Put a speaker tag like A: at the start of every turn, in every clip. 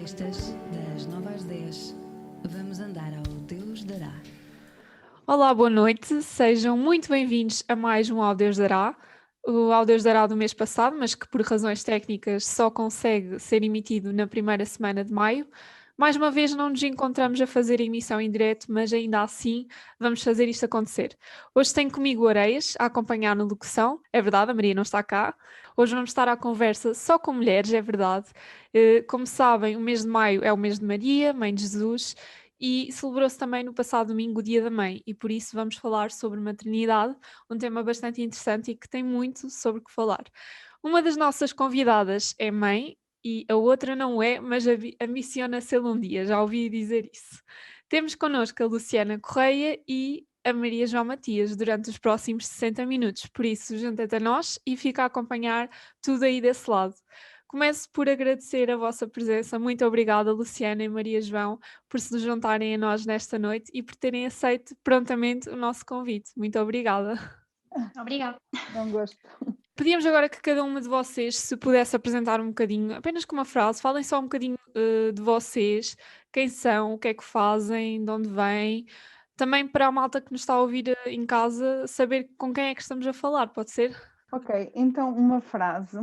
A: Sextas, das 9 às 10, vamos andar ao Deus dará.
B: Olá, boa noite, sejam muito bem-vindos a mais um Ao Deus Dará, o Ao Deus Dará do mês passado, mas que por razões técnicas só consegue ser emitido na primeira semana de maio. Mais uma vez não nos encontramos a fazer a emissão em direto, mas ainda assim vamos fazer isto acontecer. Hoje tenho comigo o Areias a acompanhar na locução, é verdade, a Maria não está cá. Hoje vamos estar à conversa só com mulheres, é verdade. Como sabem, o mês de maio é o mês de Maria, Mãe de Jesus, e celebrou-se também no passado domingo o Dia da Mãe, e por isso vamos falar sobre maternidade, um tema bastante interessante e que tem muito sobre o que falar. Uma das nossas convidadas é mãe e a outra não é, mas ambiciona sê-lo um dia, já ouvi dizer isso. Temos connosco a Luciana Correia e a Maria João Matias durante os próximos 60 minutos, por isso junta-te a nós e fica a acompanhar tudo aí desse lado. Começo por agradecer a vossa presença. Muito obrigada, Luciana e Maria João, por se juntarem a nós nesta noite e por terem aceito prontamente o nosso convite. Muito obrigada.
C: Obrigada.
D: É um gosto.
B: Pedíamos agora que cada uma de vocês se pudesse apresentar um bocadinho, apenas com uma frase, falem só um bocadinho de vocês, quem são, o que é que fazem, de onde vêm, também para a malta que nos está a ouvir em casa, saber com quem é que estamos a falar, pode ser?
D: Ok, então uma frase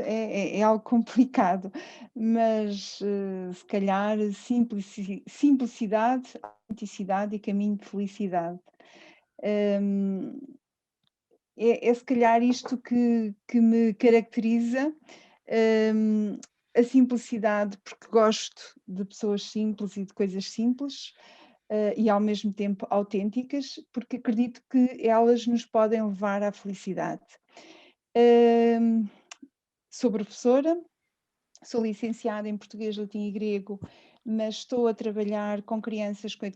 D: é algo complicado, mas se calhar simplicidade, autenticidade e caminho de felicidade. É se calhar isto que me caracteriza, a simplicidade, porque gosto de pessoas simples e de coisas simples, e ao mesmo tempo autênticas, porque acredito que elas nos podem levar à felicidade. Sou professora, sou licenciada em português, latim e grego, mas estou a trabalhar com crianças com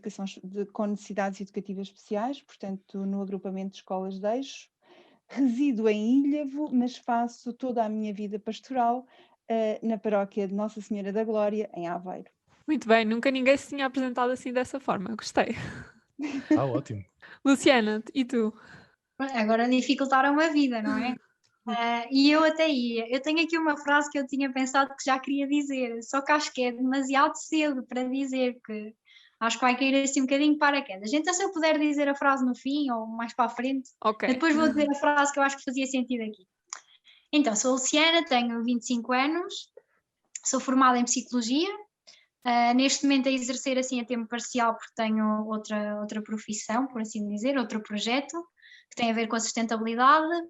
D: com necessidades educativas especiais, portanto no agrupamento de escolas de Eixo. Resido em Ilhavo, mas faço toda a minha vida pastoral na paróquia de Nossa Senhora da Glória, em Aveiro.
B: Muito bem, nunca ninguém se tinha apresentado assim dessa forma, gostei.
E: Ótimo.
B: Luciana, e tu?
C: Agora dificultaram a vida, não é? E eu até ia. Eu tenho aqui uma frase que eu tinha pensado que já queria dizer, só que acho que é demasiado cedo para dizer, que acho que vai cair assim um bocadinho de paraquedas. Então, se eu puder dizer a frase no fim ou mais para a frente,
B: Ok.
C: depois vou dizer a frase que eu acho que fazia sentido aqui. Então, sou Luciana, tenho 25 anos, sou formada em Psicologia, neste momento a exercer assim a tempo parcial porque tenho outra profissão, por assim dizer, outro projeto que tem a ver com a sustentabilidade.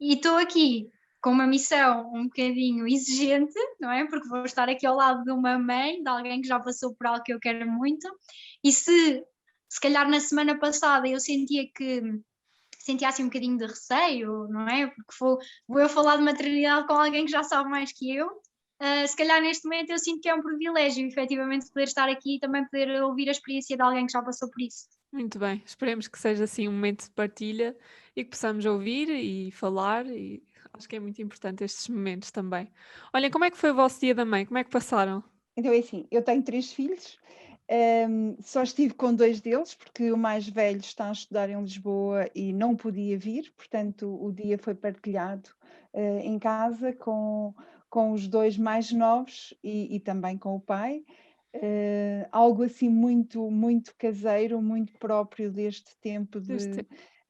C: E estou aqui com uma missão um bocadinho exigente, não é? Porque vou estar aqui ao lado de uma mãe, de alguém que já passou por algo que eu quero muito. E se calhar na semana passada eu sentia assim um bocadinho de receio, não é? Porque vou eu falar de maternidade com alguém que já sabe mais que eu. Se calhar neste momento eu sinto que é um privilégio, efetivamente, poder estar aqui e também poder ouvir a experiência de alguém que já passou por isso.
B: Muito bem, esperemos que seja assim um momento de partilha e que possamos ouvir e falar, e acho que é muito importante estes momentos também. Olhem, como é que foi o vosso Dia da Mãe? Como é que passaram?
D: Então é assim, eu tenho 3 filhos, só estive com 2 deles, porque o mais velho está a estudar em Lisboa e não podia vir, portanto o dia foi partilhado em casa com os 2 mais novos e também com o pai. Algo assim muito, muito caseiro, muito próprio deste tempo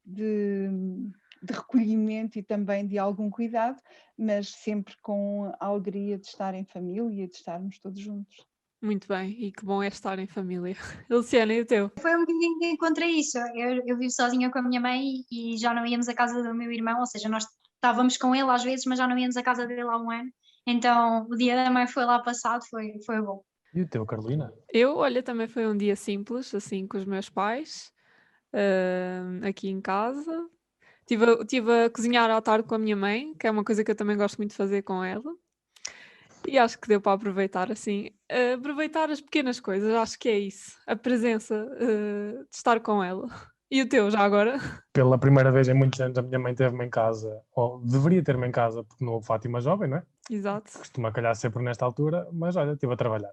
D: de recolhimento e também de algum cuidado, mas sempre com a alegria de estar em família e de estarmos todos juntos.
B: Muito bem, e que bom é estar em família. Luciana, e o teu?
C: Foi um bocadinho de encontro a isso. Eu vivo sozinha com a minha mãe e já não íamos à casa do meu irmão, ou seja, nós estávamos com ele às vezes, mas já não íamos à casa dele há um ano. Então o dia da mãe foi lá passado, foi bom.
E: E o teu, Carolina?
B: Eu, olha, também foi um dia simples, assim, com os meus pais, aqui em casa. Estive a cozinhar à tarde com a minha mãe, que é uma coisa que eu também gosto muito de fazer com ela. E acho que deu para aproveitar, assim, aproveitar as pequenas coisas, acho que é isso, a presença de estar com ela. E o teu, já agora?
E: Pela primeira vez em muitos anos a minha mãe teve-me em casa, ou deveria ter-me em casa, porque não houve Fátima jovem, não é?
B: Exato.
E: Costuma calhar sempre nesta altura, mas olha, estive a trabalhar.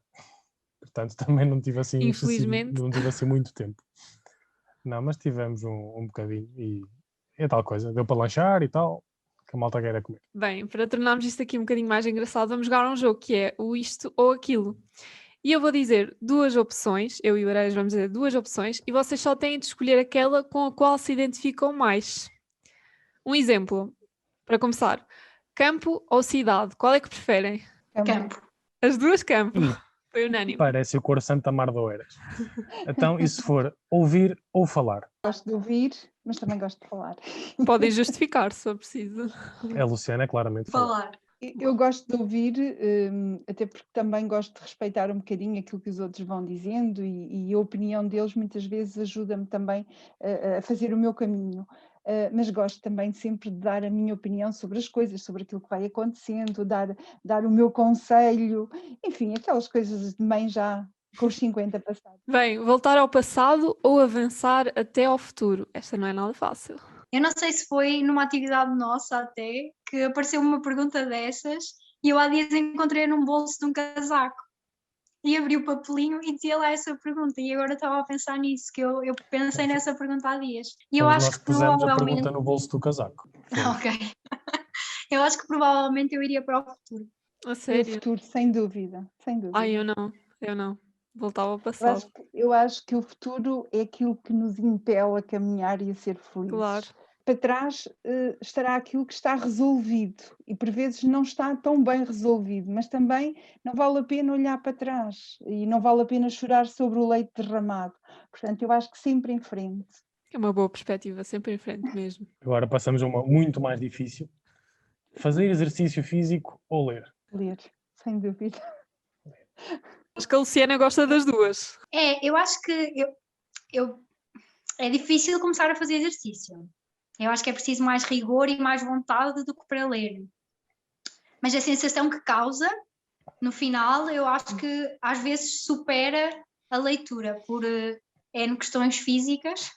E: Portanto, também não tive assim,
B: Infelizmente.
E: não tive assim muito tempo. Não, mas tivemos um bocadinho e é tal coisa. Deu para lanchar e tal. que a malta queira comer.
B: Bem, para tornarmos isto aqui um bocadinho mais engraçado, vamos jogar um jogo que é o isto ou aquilo. E eu vou dizer duas opções, eu e o Areias vamos dizer duas opções, e vocês só têm de escolher aquela com a qual se identificam mais. Um exemplo, para começar. Campo ou cidade? Qual é que preferem?
C: Campo.
B: As duas campo. Foi unânime.
E: Parece o Cor Santa Mar de Oeiras. Então, e se for ouvir ou falar?
D: Gosto de ouvir, mas também gosto de falar.
B: Podem justificar, se for preciso.
E: A Luciana é claramente falar.
C: Falar.
D: Eu gosto de ouvir, até porque também gosto de respeitar um bocadinho aquilo que os outros vão dizendo e a opinião deles muitas vezes ajuda-me também a fazer o meu caminho. Mas gosto também sempre de dar a minha opinião sobre as coisas, sobre aquilo que vai acontecendo, dar o meu conselho, enfim, aquelas coisas de mãe já com os 50 passados.
B: Bem, voltar ao passado ou avançar até ao futuro? Esta não é nada fácil.
C: Eu não sei se foi numa atividade nossa até que apareceu uma pergunta dessas e eu há dias encontrei num bolso de um casaco e abri o papelinho e dizia lá essa pergunta e agora estava a pensar nisso, que eu pensei nessa pergunta há dias. E eu
E: Fomos
C: acho
E: nós
C: que
E: pusemos a
C: provavelmente...
E: pergunta no bolso do casaco.
C: Ok. Eu acho que provavelmente eu iria para o futuro.
B: A
D: O
B: sério?
D: futuro, sem dúvida, sem dúvida.
B: Ai, eu não. Voltava ao
D: Eu
B: passado.
D: eu acho que o futuro é aquilo que nos impele a caminhar e a ser felizes.
B: Claro.
D: Para trás estará aquilo que está resolvido e por vezes não está tão bem resolvido, mas também não vale a pena olhar para trás e não vale a pena chorar sobre o leite derramado. Portanto, eu acho que sempre em frente.
B: É uma boa perspectiva, sempre em frente mesmo.
E: Agora passamos a uma muito mais difícil. Fazer exercício físico ou ler?
D: Ler, sem dúvida.
B: Acho que a Luciana gosta das duas.
C: Eu acho que é difícil começar a fazer exercício. Eu acho que é preciso mais rigor e mais vontade do que para ler. Mas a sensação que causa, no final, eu acho que às vezes supera a leitura por N questões físicas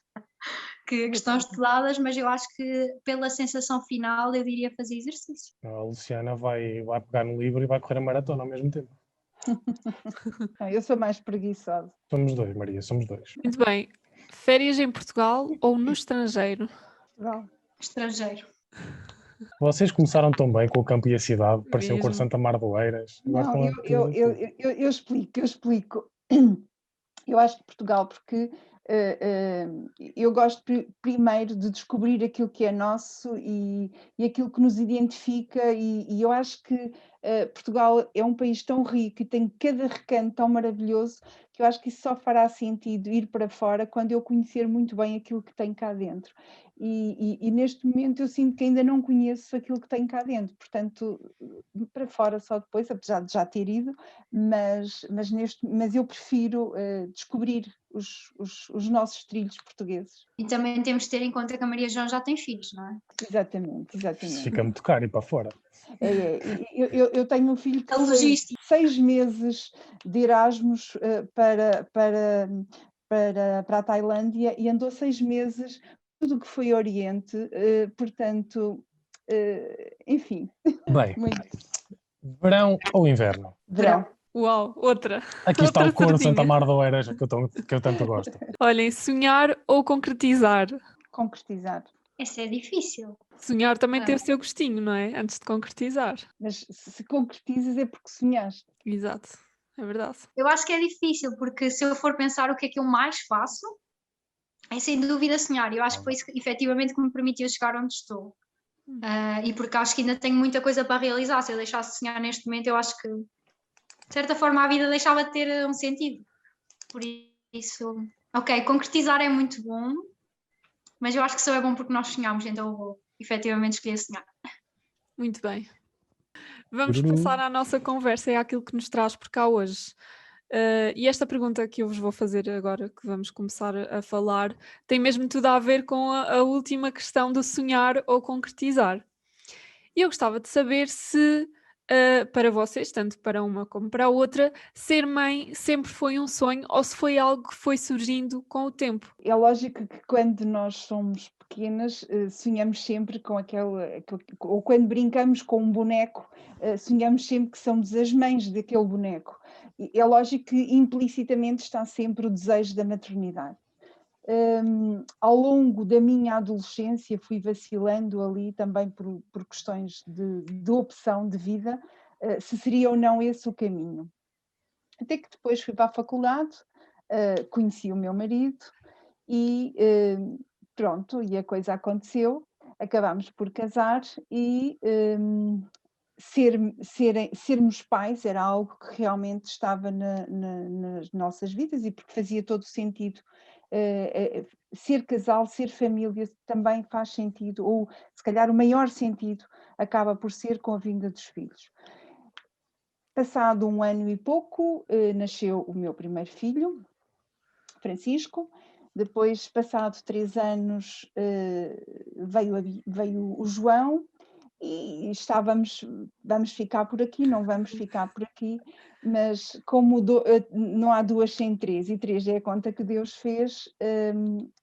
C: que estão estudadas, mas eu acho que pela sensação final eu diria fazer exercício.
E: A Luciana vai pegar no livro e vai correr a maratona ao mesmo tempo.
D: Não, eu sou mais preguiçosa.
E: Somos dois, Maria, somos dois.
B: Muito bem. Férias em Portugal ou no estrangeiro?
C: Estrangeiro.
E: Vocês começaram tão bem com o campo e a cidade, parecia o Cor
B: Mesmo.
E: Santa Mar de Oeiras. Agora
D: Não,
E: estão a
D: eu explico. Eu acho que Portugal, porque eu gosto primeiro de descobrir aquilo que é nosso e aquilo que nos identifica e eu acho que Portugal é um país tão rico e tem cada recanto tão maravilhoso que eu acho que isso só fará sentido ir para fora quando eu conhecer muito bem aquilo que tem cá dentro. E neste momento eu sinto que ainda não conheço aquilo que tem cá dentro, portanto, para fora só depois, apesar de já ter ido, mas eu prefiro descobrir os nossos trilhos portugueses.
C: E também temos de ter em conta que a Maria João já tem filhos, não é?
D: Exatamente.
E: Isso fica muito caro ir para fora.
D: Eu tenho um filho que
C: A
D: foi
C: logística.
D: 6 meses de Erasmus para a Tailândia e andou 6 meses tudo o que foi Oriente, portanto, enfim.
E: Bem,
D: Muito.
E: verão ou inverno?
D: Verão.
B: Uau, outra.
E: Aqui está
B: Outra
E: o Cor
B: sardinha.
E: Santa Mar de Oeiras que eu tanto gosto.
B: Olhem, sonhar ou concretizar?
D: Concretizar.
C: Essa é difícil.
B: Sonhar também tem
C: Ah.
B: o seu gostinho, não é? Antes de concretizar.
D: Mas se concretizas é porque sonhaste.
B: Exato, é verdade.
C: Eu acho que é difícil, porque se eu for pensar o que é que eu mais faço, é sem dúvida sonhar. Eu acho que foi isso efetivamente que me permitiu chegar onde estou. E porque acho que ainda tenho muita coisa para realizar. Se eu deixasse de sonhar neste momento, eu acho que, de certa forma, a vida deixava de ter um sentido. Por isso, ok, concretizar é muito bom, mas eu acho que só é bom porque nós sonhamos, então eu vou efetivamente escolher sonhar.
B: Muito bem. Vamos
E: Tururu.
B: passar à nossa conversa e àquilo que nos traz por cá hoje. E esta pergunta que eu vos vou fazer agora, que vamos começar a falar, tem mesmo tudo a ver com a última questão do sonhar ou concretizar. E eu gostava de saber se, para vocês, tanto para uma como para a outra, ser mãe sempre foi um sonho ou se foi algo que foi surgindo com o tempo.
D: É lógico que quando nós somos pequenas, sonhamos sempre com ou quando brincamos com um boneco, sonhamos sempre que somos as mães daquele boneco. É lógico que implicitamente está sempre o desejo da maternidade. Ao longo da minha adolescência fui vacilando ali também por questões de opção de vida, se seria ou não esse o caminho. Até que depois fui para a faculdade, conheci o meu marido e pronto, e a coisa aconteceu, acabámos por casar e sermos pais era algo que realmente estava nas nossas vidas e porque fazia todo sentido. Ser casal, ser família também faz sentido, ou se calhar o maior sentido acaba por ser com a vinda dos filhos. Passado 1 ano e pouco, nasceu o meu primeiro filho, Francisco. Depois, passado 3 anos, veio o João e vamos ficar por aqui, não vamos ficar por aqui, mas como não há 2 sem 3 e 3 é a conta que Deus fez,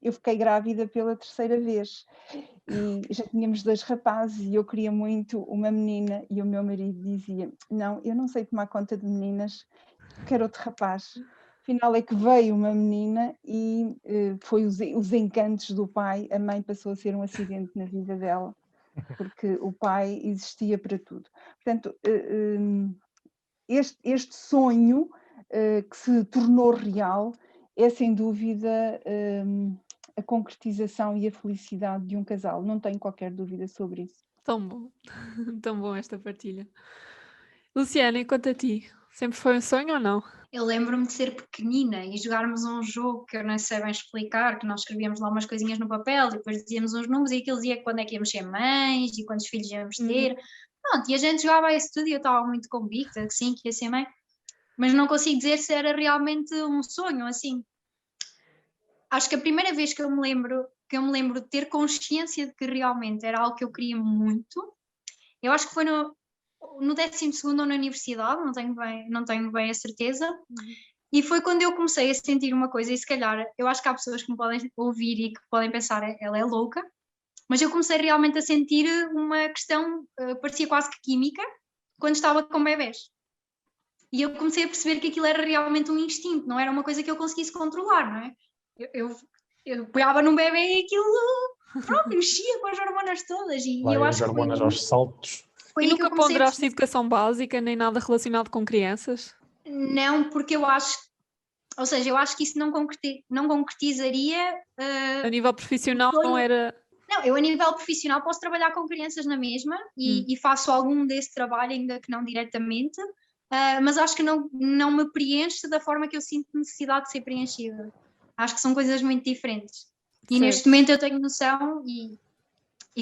D: eu fiquei grávida pela 3ª vez e já tínhamos 2 rapazes e eu queria muito uma menina e o meu marido dizia, não, eu não sei tomar conta de meninas, quero outro rapaz. Afinal é que veio uma menina e foi os encantos do pai, a mãe passou a ser um acidente na vida dela, porque o pai existia para tudo. Portanto, este sonho que se tornou real é sem dúvida a concretização e a felicidade de um casal, não tenho qualquer dúvida sobre isso.
B: Tão bom, tão bom esta partilha. Luciana, e quanto a ti? Sempre foi um sonho ou não?
C: Eu lembro-me de ser pequenina e jogarmos um jogo que eu não sei bem explicar, que nós escrevíamos lá umas coisinhas no papel e depois dizíamos uns números e aquilo dizia quando é que íamos ser mães e quantos filhos íamos ter. Pronto, e a gente jogava isso tudo e eu estava muito convicta que sim, que ia ser mãe, mas não consigo dizer se era realmente um sonho, assim. Acho que a primeira vez que eu me lembro de ter consciência de que realmente era algo que eu queria muito, eu acho que foi no 12º ou na universidade, não tenho bem a certeza, e foi quando eu comecei a sentir uma coisa, e se calhar, eu acho que há pessoas que me podem ouvir e que podem pensar, ela é louca, mas eu comecei realmente a sentir uma questão, parecia quase que química, quando estava com bebés. E eu comecei a perceber que aquilo era realmente um instinto, não era uma coisa que eu conseguisse controlar, não é? Eu pegava num bebê e aquilo, pronto, mexia com as hormonas todas, e eu
E: Vai
C: acho
E: as
C: que foi
E: hormonas aos saltos.
C: foi
B: E
C: aí que eu
B: nunca
C: comecei a
B: ponderaste
C: perceber.
B: educação básica nem nada relacionado com crianças?
C: Não, porque eu acho, ou seja, eu acho que isso não concretizaria.
B: A nível profissional
C: sonho-
B: não era.
C: Não, eu a nível profissional posso trabalhar com crianças na mesma e faço algum desse trabalho, ainda que não diretamente, mas acho que não me preenche da forma que eu sinto necessidade de ser preenchida. Acho que são coisas muito diferentes. E
B: Certo.
C: neste momento eu tenho noção e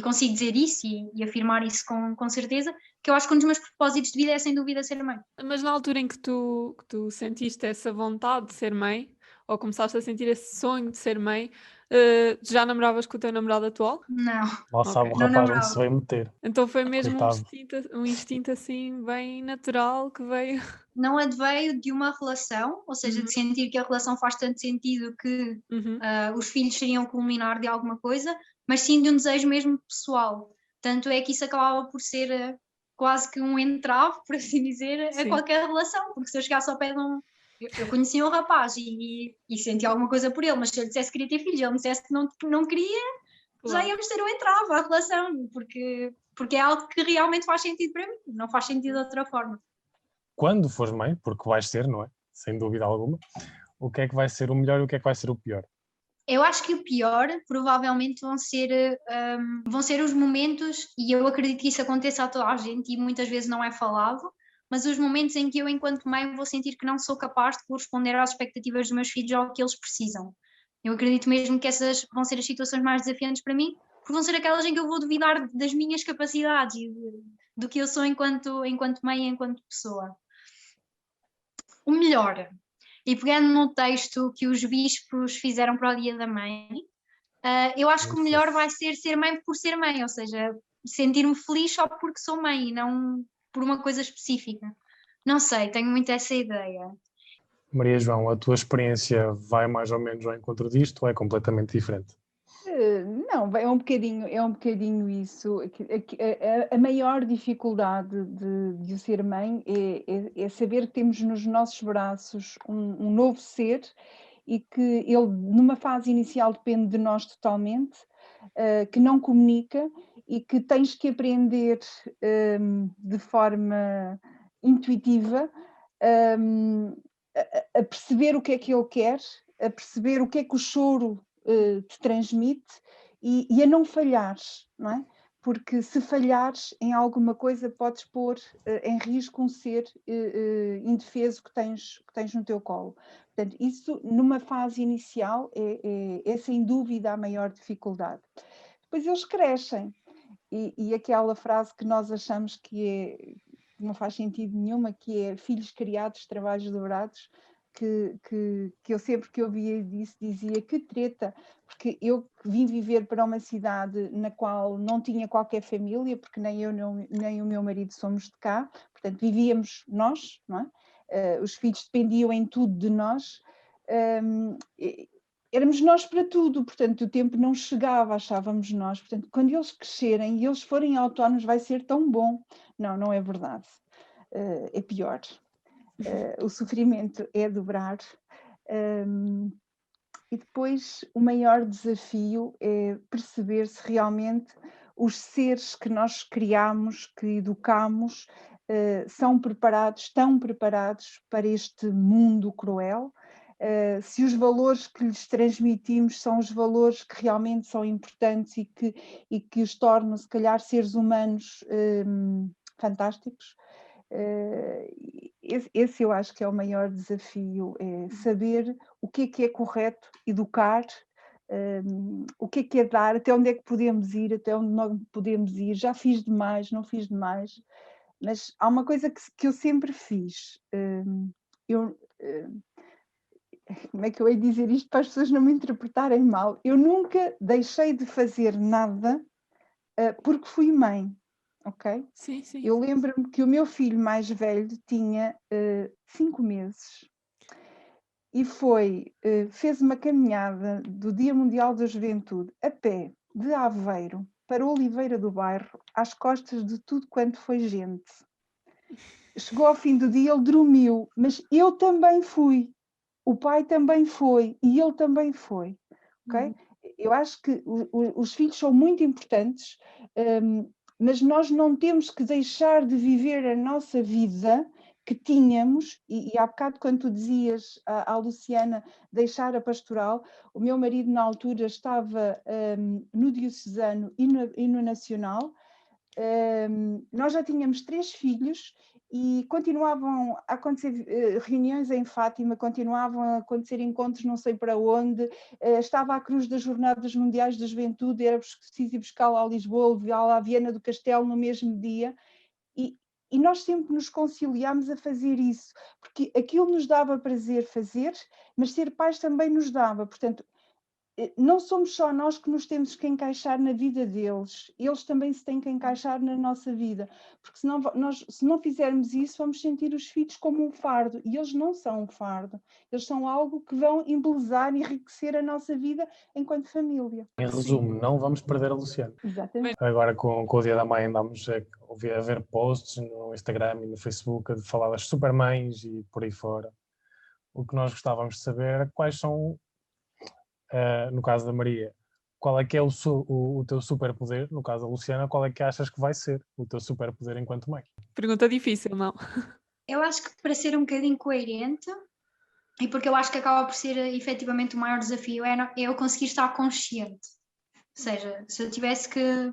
C: consigo dizer isso e afirmar isso com certeza, que eu acho que um dos meus propósitos de vida é sem dúvida ser mãe.
B: Mas na altura em que tu sentiste essa vontade de ser mãe, ou começaste a sentir esse sonho de ser mãe, já namoravas com o teu namorado atual?
C: Não,
E: Lá sabe o
C: Não
E: rapaz onde
C: namorava.
E: se veio meter.
B: Então foi mesmo
E: Coitado.
B: um instinto assim bem natural que veio.
C: não adveio de uma relação, ou seja, de sentir que a relação faz tanto sentido que os filhos seriam culminar de alguma coisa, mas sim de um desejo mesmo pessoal. Tanto é que isso acabava por ser quase que um entrave, por assim dizer, a
B: Sim.
C: qualquer relação, porque se eu chegasse ao pé de um. Eu conhecia um rapaz e sentia alguma coisa por ele, mas se eu dissesse que queria ter filhos e ele me dissesse que não queria, já
B: Claro.
C: íamos ter um entrave à relação, porque é algo que realmente faz sentido para mim, não faz sentido de outra forma.
E: Quando fores mãe, porque vais ser, não é? Sem dúvida alguma, o que é que vai ser o melhor e o que é que vai ser o pior?
C: Eu acho que o pior provavelmente vão ser os momentos, e eu acredito que isso aconteça a toda a gente e muitas vezes não é falado, mas os momentos em que eu, enquanto mãe, vou sentir que não sou capaz de corresponder às expectativas dos meus filhos ou ao que eles precisam. Eu acredito mesmo que essas vão ser as situações mais desafiantes para mim, porque vão ser aquelas em que eu vou duvidar das minhas capacidades e do que eu sou enquanto mãe e enquanto pessoa. O melhor, e pegando no texto que os bispos fizeram para o Dia da Mãe, eu acho que o melhor vai ser mãe por ser mãe, ou seja, sentir-me feliz só porque sou mãe e não por uma coisa específica. Não sei, tenho muito essa ideia.
E: Maria João, a tua experiência vai mais ou menos ao encontro disto ou é completamente diferente?
D: Não, é um bocadinho isso. A maior dificuldade de ser mãe é saber que temos nos nossos braços um novo ser e que ele numa fase inicial depende de nós totalmente, que não comunica e que tens que aprender de forma intuitiva a perceber o que é que ele quer, a perceber o que é que o choro te transmite e a não falhares, não é? Porque se falhares em alguma coisa podes pôr em risco um ser indefeso que tens no teu colo. Portanto, isso numa fase inicial é sem dúvida a maior dificuldade. Depois eles crescem e aquela frase que nós achamos que não faz sentido nenhuma, que é filhos criados, trabalhos dobrados, que eu sempre que ouvia disso dizia que treta, porque eu vim viver para uma cidade na qual não tinha qualquer família, porque nem eu nem o meu marido somos de cá, portanto vivíamos nós, não é? Os filhos dependiam em tudo de nós, éramos nós para tudo, portanto o tempo não chegava, achávamos nós, portanto quando eles crescerem e eles forem autónomos vai ser tão bom. Não é verdade, é pior. O sofrimento é dobrar e depois o maior desafio é perceber se realmente os seres que nós criamos, que educamos, estão preparados para este mundo cruel, se os valores que lhes transmitimos são os valores que realmente são importantes e que os tornam, se calhar, seres humanos fantásticos. Esse eu acho que é o maior desafio, é saber o que é correto, educar, o que é dar, até onde é que podemos ir, até onde não podemos ir, já fiz demais, não fiz demais, mas há uma coisa que eu sempre fiz, como é que eu hei de dizer isto para as pessoas não me interpretarem mal, eu nunca deixei de fazer nada porque fui mãe. Ok?
B: Sim, sim.
D: Eu lembro-me que o meu filho mais velho tinha 5 meses e fez uma caminhada do Dia Mundial da Juventude a pé de Aveiro para Oliveira do Bairro, às costas de tudo quanto foi gente. Chegou ao fim do dia, ele dormiu, mas eu também fui, o pai também foi e ele também foi. Ok? Eu acho que os filhos são muito importantes, mas nós não temos que deixar de viver a nossa vida que tínhamos, e há bocado quando tu dizias à Luciana deixar a pastoral, o meu marido na altura estava no diocesano e no nacional, nós já tínhamos 3 filhos e continuavam a acontecer reuniões em Fátima, continuavam a acontecer encontros não sei para onde, estava à cruz das Jornadas Mundiais da Juventude, era preciso ir buscá-la a Lisboa, levá-la à Viana do Castelo no mesmo dia, e nós sempre nos conciliámos a fazer isso, porque aquilo nos dava prazer fazer, mas ser pais também nos dava, portanto, não somos só nós que nos temos que encaixar na vida deles, eles também se têm que encaixar na nossa vida, porque senão se não fizermos isso, vamos sentir os filhos como um fardo, e eles não são um fardo, eles são algo que vão embelezar e enriquecer a nossa vida enquanto família.
E: Em resumo, não vamos perder a Luciana.
D: Exatamente.
E: Agora com o Dia da Mãe andamos a ver posts no Instagram e no Facebook a falar das supermães e por aí fora. O que nós gostávamos de saber era quais são, no caso da Maria, qual é que é o teu superpoder, no caso da Luciana, qual é que achas que vai ser o teu superpoder enquanto mãe?
B: Pergunta difícil, não?
C: Eu acho que para ser um bocadinho coerente, e porque eu acho que acaba por ser efetivamente o maior desafio, é eu conseguir estar consciente. Ou seja, se eu tivesse que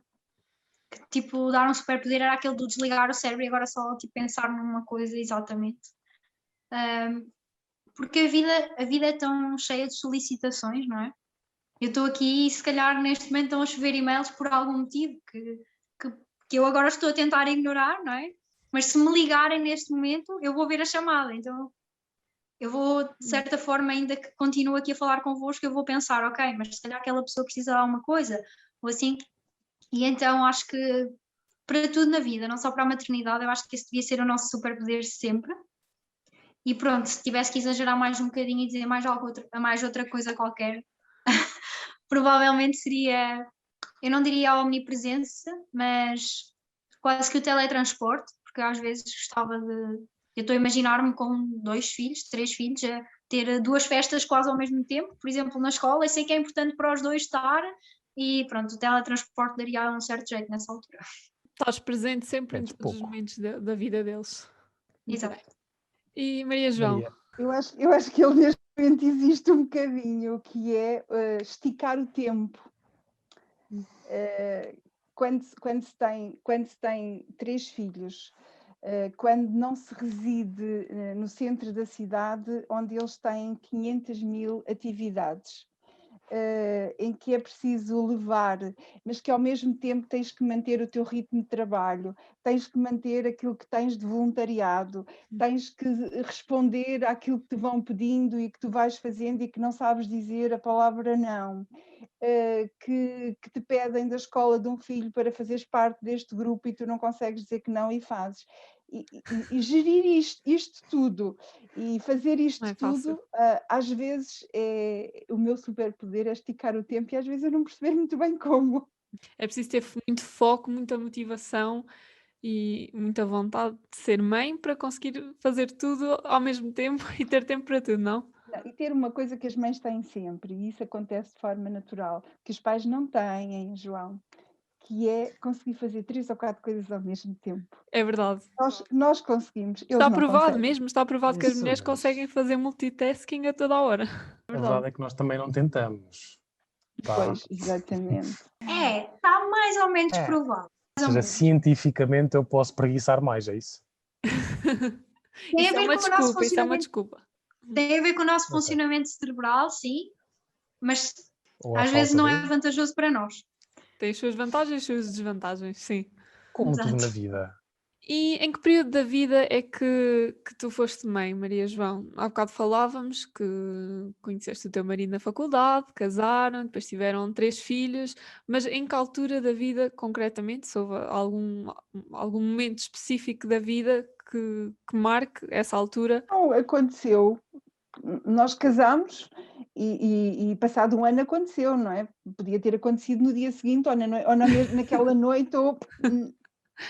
C: tipo, dar um superpoder era aquele do desligar o cérebro e agora só tipo, pensar numa coisa exatamente. Porque a vida é tão cheia de solicitações, não é? Eu estou aqui e se calhar neste momento estão a chover e-mails por algum motivo que eu agora estou a tentar ignorar, não é? Mas se me ligarem neste momento, eu vou ver a chamada, então eu vou, de certa forma, ainda que continue aqui a falar convosco, eu vou pensar, ok, mas se calhar aquela pessoa precisa de alguma coisa, ou assim, e então acho que para tudo na vida, não só para a maternidade, eu acho que esse devia ser o nosso superpoder sempre. E pronto, se tivesse que exagerar mais um bocadinho e dizer mais outra coisa qualquer, provavelmente seria, eu não diria a omnipresença, mas quase que o teletransporte, porque às vezes gostava Eu estou a imaginar-me com 2 filhos, 3 filhos, a ter 2 festas quase ao mesmo tempo, por exemplo, na escola, eu sei que é importante para os 2 estar e pronto, o teletransporte daria um certo jeito nessa altura.
B: Estás presente sempre em
E: Pedes
B: todos os
E: pouco.
B: momentos da vida deles. Muito
C: Exato.
B: bem. E Maria João?
E: Maria,
D: Eu acho que ele neste momento existe um bocadinho, que é esticar o tempo. Quando se tem 3 filhos, quando não se reside no centro da cidade, onde eles têm 500.000 atividades, em que é preciso levar, mas que ao mesmo tempo tens que manter o teu ritmo de trabalho, tens que manter aquilo que tens de voluntariado, tens que responder àquilo que te vão pedindo e que tu vais fazendo e que não sabes dizer a palavra não. Que te pedem da escola de um filho para fazeres parte deste grupo e tu não consegues dizer que não e fazes. E gerir isto tudo e fazer isto
B: Não é fácil.
D: tudo, às vezes o meu superpoder é esticar o tempo e às vezes eu não perceber muito bem como.
B: É preciso ter muito foco, muita motivação e muita vontade de ser mãe para conseguir fazer tudo ao mesmo tempo e ter tempo para tudo, não?
D: Não, e ter uma coisa que as mães têm sempre, e isso acontece de forma natural, que os pais não têm, João, que é conseguir fazer 3 ou 4 coisas ao mesmo tempo.
B: É verdade.
D: Nós conseguimos, eles
B: Está
D: não
B: provado
D: conseguem.
B: mesmo, está provado que as
E: Isso,
B: mulheres
E: mas
B: conseguem fazer multitasking a toda a hora.
E: a verdade é que nós também não tentamos. Tá?
D: Pois, exatamente.
C: Está mais ou menos
E: É.
C: provado.
E: Ou seja, cientificamente eu posso preguiçar mais, é isso?
C: Tem a
B: Isso é
C: ver
B: uma
C: com o nosso
B: desculpa, isso é uma
C: funcionamento.
B: desculpa.
C: Tem a ver com o nosso
E: Ok.
C: funcionamento cerebral, sim, mas
E: Ou a
C: às vezes
E: falta
C: não é
E: dele?
C: vantajoso para nós.
B: Tem as suas vantagens e as suas desvantagens, sim.
E: Como tudo
C: Exato.
E: na vida.
B: E em que período da vida é que tu foste mãe, Maria João? Há bocado falávamos que conheceste o teu marido na faculdade, casaram, depois tiveram 3 filhos, mas em que altura da vida, concretamente, se houve algum momento específico da vida que marque essa altura?
D: Então, aconteceu, nós casámos e passado um ano aconteceu, não é? Podia ter acontecido no dia seguinte ou naquela noite ou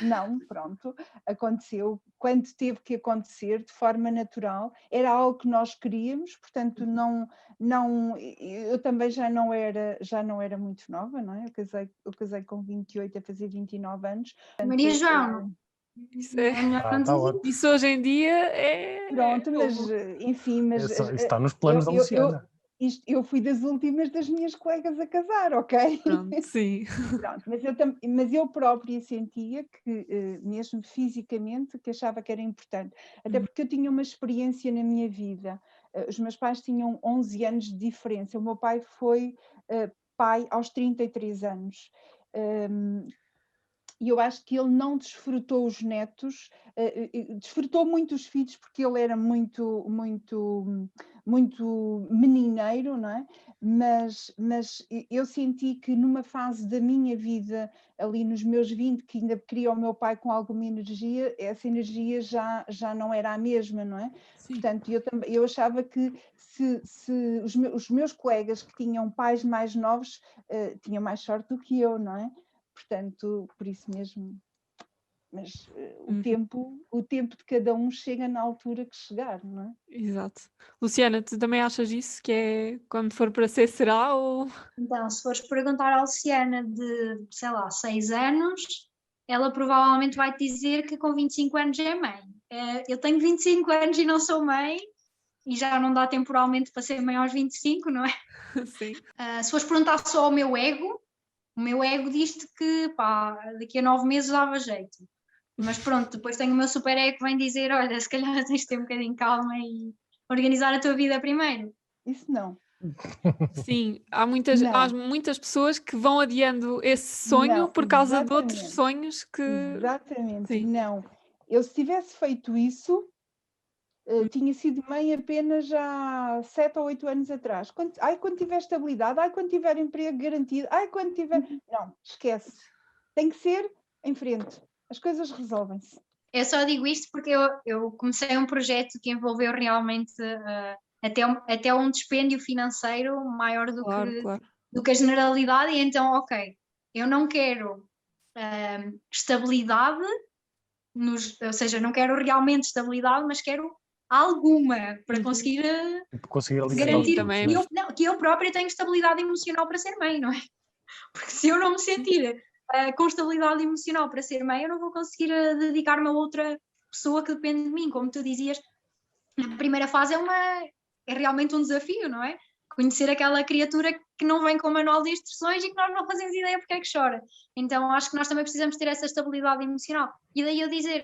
D: não, pronto, aconteceu quando teve que acontecer de forma natural, era algo que nós queríamos, portanto eu também já não era muito nova, não é? Eu casei com 28 a fazer 29 anos.
C: Maria João,
B: Isso é.
C: é melhor não
E: Tá
C: dizer.
E: ótimo.
B: Isso hoje em dia é
D: Pronto, mas
B: novo.
D: enfim,
E: Isso está nos planos da Luciana.
D: eu fui das últimas das minhas colegas a casar, ok?
B: Pronto, sim.
D: Pronto, mas eu própria sentia que, mesmo fisicamente, que achava que era importante. Até porque eu tinha uma experiência na minha vida. Os meus pais tinham 11 anos de diferença. O meu pai foi pai aos 33 anos. E eu acho que ele não desfrutou os netos, desfrutou muito os filhos porque ele era muito menineiro, não é? Mas eu senti que numa fase da minha vida, ali nos meus 20, que ainda queria o meu pai com alguma energia, essa energia já não era a mesma, não é?
B: Sim.
D: Portanto, eu achava que se os meus colegas que tinham pais mais novos tinham mais sorte do que eu, não é? Portanto, por isso mesmo, mas o tempo de cada um chega na altura que chegar, não é?
B: Exato. Luciana, tu também achas isso? Que é quando for para ser, será? Ou...
C: Então, se fores perguntar à Luciana de, sei lá, 6 anos, ela provavelmente vai te dizer que com 25 anos é mãe. Eu tenho 25 anos e não sou mãe, e já não dá temporalmente para ser mãe aos 25, não é?
B: Sim.
C: Se fores perguntar só ao meu ego, o meu ego diz-te que pá, daqui a 9 meses dava jeito. Mas pronto, depois tenho o meu super ego que vem dizer, olha, se calhar tens de ter um bocadinho de calma e organizar a tua vida primeiro.
D: Isso não.
B: Sim, há muitas pessoas que vão adiando esse sonho
D: Não,
B: por causa de outros
D: exatamente.
B: sonhos que.
D: Exatamente,
B: Sim.
D: não. Eu se tivesse feito isso, tinha sido mãe apenas há 7 ou 8 anos atrás. Quando tiver estabilidade, quando tiver emprego garantido, quando tiver... Não, esquece. Tem que ser em frente. As coisas resolvem-se.
C: Eu só digo isto porque eu comecei um projeto que envolveu realmente até um dispêndio financeiro maior
B: Claro.
C: do que a generalidade, e então, ok, eu não quero estabilidade, ou seja, não quero realmente estabilidade, mas quero alguma para conseguir
E: Conseguir ali
C: garantir
B: também.
C: que eu própria tenho estabilidade emocional para ser mãe, não é? Porque se eu não me sentir com estabilidade emocional para ser mãe, eu não vou conseguir dedicar-me a outra pessoa que depende de mim. Como tu dizias, a primeira fase é realmente um desafio, não é? Conhecer aquela criatura que não vem com o manual de instruções e que nós não fazemos ideia porque é que chora. Então acho que nós também precisamos ter essa estabilidade emocional. E daí eu dizer,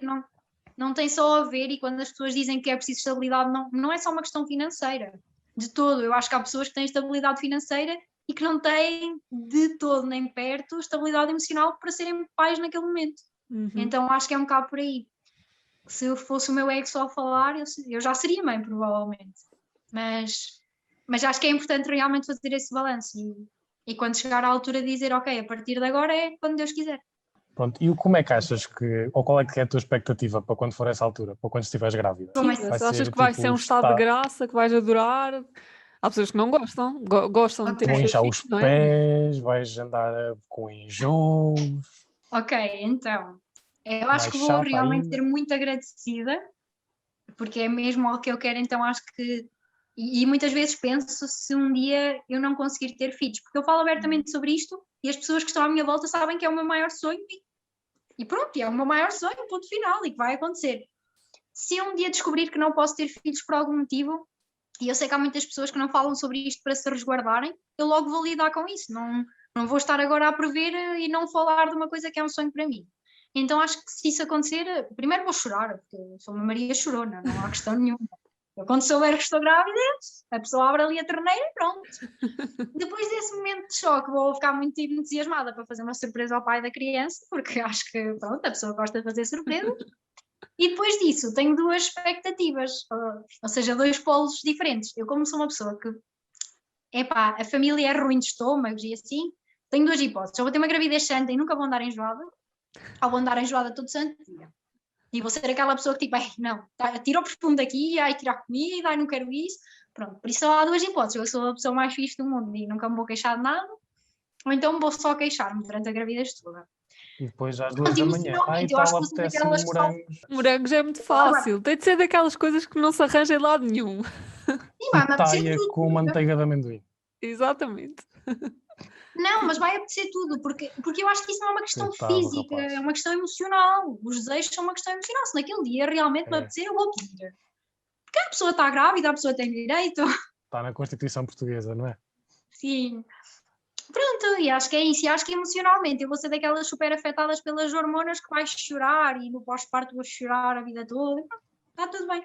C: não tem só a ver, e quando as pessoas dizem que é preciso estabilidade, não é só uma questão financeira, de todo. Eu acho que há pessoas que têm estabilidade financeira e que não têm de todo nem perto estabilidade emocional para serem pais naquele momento. Então acho que é um bocado por aí. Se eu fosse o meu ego só a falar, eu já seria mãe, provavelmente. Mas acho que é importante realmente fazer esse balanço e quando chegar à altura de dizer, ok, a partir de agora é quando Deus quiser.
E: Pronto, e como é que achas ou qual é que é a tua expectativa para quando for essa altura, para quando estiveres grávida?
B: Se achas que vai
E: tipo,
B: ser um estado de graça, que vais adorar. Há pessoas que não gostam, gostam de ter
E: Vão
B: os seus
E: inchar
B: filhos,
E: os
B: não é?
E: pés, vais andar com enjoos.
C: Ok, então, eu
E: Mais
C: acho que vou
E: chata
C: realmente
E: ainda.
C: ser muito agradecida, porque é mesmo algo que eu quero, então acho que. E muitas vezes penso se um dia eu não conseguir ter filhos, porque eu falo abertamente sobre isto e as pessoas que estão à minha volta sabem que é o meu maior sonho e pronto, é o meu maior sonho, ponto final, e que vai acontecer. Se um dia descobrir que não posso ter filhos por algum motivo, e eu sei que há muitas pessoas que não falam sobre isto para se resguardarem, eu logo vou lidar com isso, não vou estar agora a prever e não falar de uma coisa que é um sonho para mim. Então acho que se isso acontecer, primeiro vou chorar, porque eu sou uma Maria chorona, não há questão nenhuma. Eu, quando souber que estou grávida, a pessoa abre ali a torneira e pronto. Depois desse momento de choque, vou ficar muito entusiasmada para fazer uma surpresa ao pai da criança, porque acho que pronto, a pessoa gosta de fazer surpresas. E depois disso, tenho duas expectativas, ou seja, dois polos diferentes. Eu, como sou uma pessoa que, epá, a família é ruim de estômagos e assim, tenho duas hipóteses. Ou vou ter uma gravidez santa e nunca vou andar enjoada, ou vou andar enjoada todo santo dia. E vou ser aquela pessoa que tipo, não, tira o perfume daqui, ai, tira a comida, ai, não quero isso. Pronto, por isso só há duas hipóteses. Eu sou a pessoa mais fixe do mundo e nunca me vou queixar de nada, ou então vou só queixar-me durante a gravidez toda.
E: E depois às 2 da manhã. Ai,
C: eu acho
E: tal,
C: que sou
E: apetece-me
C: daquelas que só.
E: morangos.
B: Morangos é muito fácil, tem de ser daquelas coisas que não se arranja em lado nenhum.
C: Sim, vai-me apetecer
E: Pitaia
C: tudo.
E: com manteiga de amendoim.
B: Exatamente.
C: Não, mas vai apetecer tudo, porque eu acho que isso não é uma questão
E: Coitado,
C: física,
E: rapaz.
C: é uma questão emocional. Os desejos são uma questão emocional. Se naquele dia realmente me
E: É.
C: apetecer, eu vou pedir. Porque a pessoa está grávida, a pessoa tem direito.
E: Está na Constituição Portuguesa, não é?
C: Sim. Pronto, e acho que é isso. E acho que emocionalmente eu vou ser daquelas super afetadas pelas hormonas que vais chorar e no pós-parto vou chorar a vida toda. Está tudo bem.